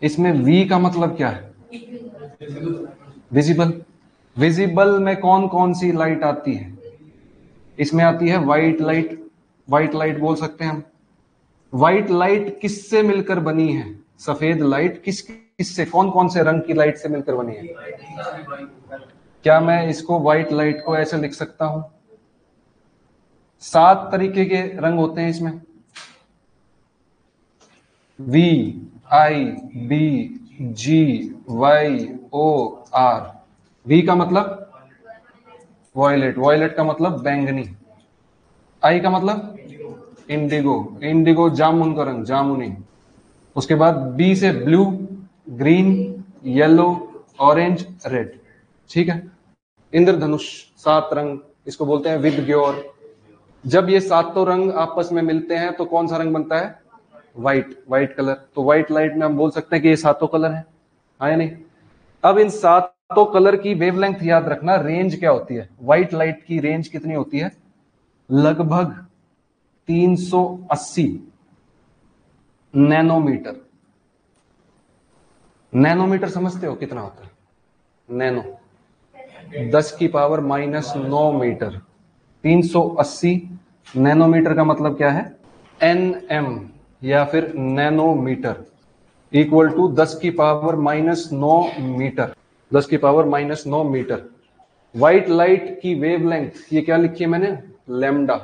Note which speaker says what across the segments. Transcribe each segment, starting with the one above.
Speaker 1: इसमें वी का मतलब क्या है? विजिबल। विजिबल में कौन कौन सी लाइट आती है? इसमें आती है व्हाइट लाइट। व्हाइट लाइट बोल सकते हैं हम। व्हाइट लाइट किससे मिलकर बनी है? सफेद लाइट किससे, कौन कौन से रंग की लाइट से मिलकर बनी है? क्या मैं इसको व्हाइट लाइट को ऐसे लिख सकता हूं? 7 तरीके के रंग होते हैं इसमें। V I B G Y O R। V का मतलब वॉयलेट। वॉयलेट का मतलब बैंगनी। I का मतलब इंडिगो। इंडिगो जामुन का रंग, जामुनी। उसके बाद B से blue, green, yellow, orange, red. ठीक है। इंद्रधनुष 7 रंग, इसको बोलते हैं विबग्योर। जब ये 7 रंग आपस में मिलते हैं तो कौन सा रंग बनता है? व्हाइट। White colour. तो व्हाइट लाइट में हम बोल सकते हैं कि ये 7 कलर है, हाँ या नहीं? अब इन 7 कलर की वेवलेंथ याद रखना, रेंज क्या होती है? व्हाइट लाइट की रेंज कितनी होती है? लगभग 380 नैनोमीटर। नैनोमीटर समझते हो कितना होता है? Nano 10⁻⁻9 metre. 380 नैनोमीटर का मतलब क्या है? NM या फिर nanometre equal to 10⁻⁻9 metre. 10⁻⁻9 metre. White light की वेवलेंथ ये क्या लिखी है मैंने? लैम्डा।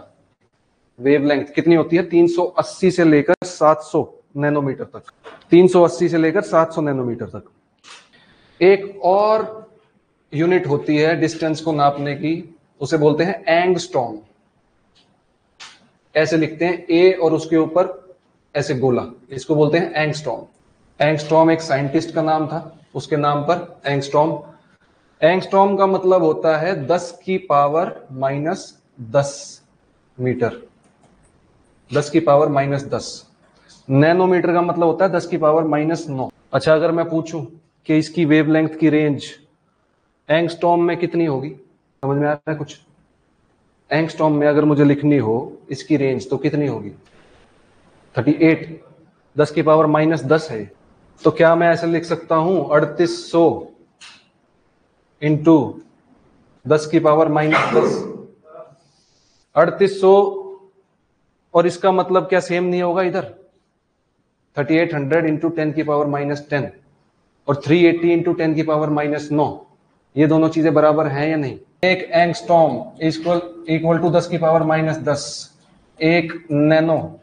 Speaker 1: वेवलेंथ कितनी होती है? 380 से लेकर 700 नैनोमीटर तक। 380 से लेकर 700 नैनोमीटर तक। एक और यूनिट होती है डिस्टेंस को नापने की, उसे बोलते हैं एंगस्ट्रॉम। ऐसे लिखते हैं ए और उसके ऊपर ऐसे गोला, इसको बोलते हैं एंगस्ट्रॉम। एंगस्ट्रॉम एक साइंटिस्ट का नाम था, उसके नाम पर एंगस्ट्रॉम। एंगस्ट्रॉम का मतलब होता है 10⁻⁻10 मीटर। 10⁻⁻10। नैनोमीटर का मतलब होता है 10⁻⁻9। अच्छा, अगर मैं पूछूं कि इसकी वेवलेंथ की रेंज एंगस्ट्रॉम में कितनी होगी, समझ में आ रहा है कुछ? एंगस्ट्रॉम में अगर मुझे लिखनी हो इसकी रेंज तो कितनी होगी? 38। 10⁻⁻10 है। तो क्या मैं ऐसे लिख सकता हूं 3800 इंटू 10⁻⁻10? 3800 और इसका मतलब क्या सेम नहीं होगा इधर? 3800 इंटू 10⁻⁻10 और 380 इंटू 10⁻⁻9, ये दोनों चीजें बराबर हैं या नहीं? एक एंगस्ट्रॉम इक्वल टू 10⁻⁻10। एक नैनो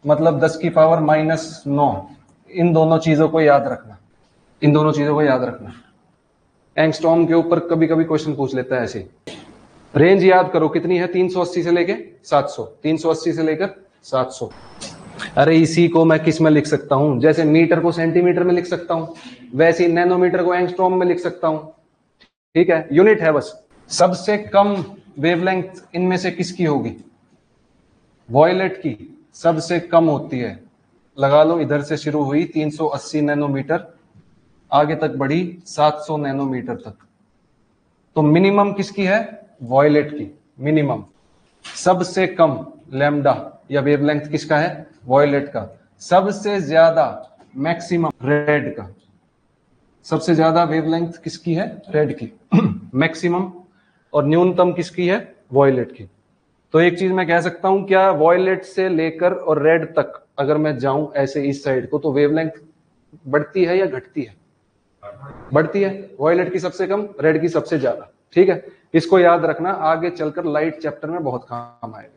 Speaker 1: मतलब 10⁻⁻9। इन दोनों चीजों को याद रखना, इन दोनों चीजों को याद रखना। एंगस्ट्रॉम के ऊपर कभी कभी क्वेश्चन पूछ लेता है ऐसे। रेंज याद करो कितनी है? 380 से लेके 700। 380 से लेकर 700। अरे इसी को मैं किस में लिख सकता हूं? जैसे मीटर को सेंटीमीटर में लिख सकता हूं, वैसे ही नैनोमीटर को एंगस्ट्रॉम में लिख सकता हूं। ठीक है, यूनिट है बस। सबसे कम वेवलेंथ इनमें से किसकी होगी? वॉयलेट की सबसे कम होती है। लगा लो, इधर से शुरू हुई 380 नैनोमीटर, आगे तक बढ़ी 700 नैनोमीटर तक। तो मिनिमम किसकी है? वॉयलेट की। मिनिमम। सबसे कम लैम्डा या वेवलेंथ किसका है? वॉयलेट का। सबसे ज्यादा मैक्सिमम रेड का। सबसे ज्यादा वेवलेंथ किसकी है? रेड की। मैक्सिमम और न्यूनतम किसकी है? वॉयलेट की। तो एक चीज मैं कह सकता हूं, क्या वॉयलेट से लेकर और रेड तक अगर मैं जाऊं ऐसे इस साइड को, तो वेवलेंथ बढ़ती है या घटती है? बढ़ती है। वॉयलेट की सबसे कम, रेड की सबसे ज्यादा। ठीक है, इसको याद रखना, आगे चलकर लाइट चैप्टर में बहुत काम आएगा।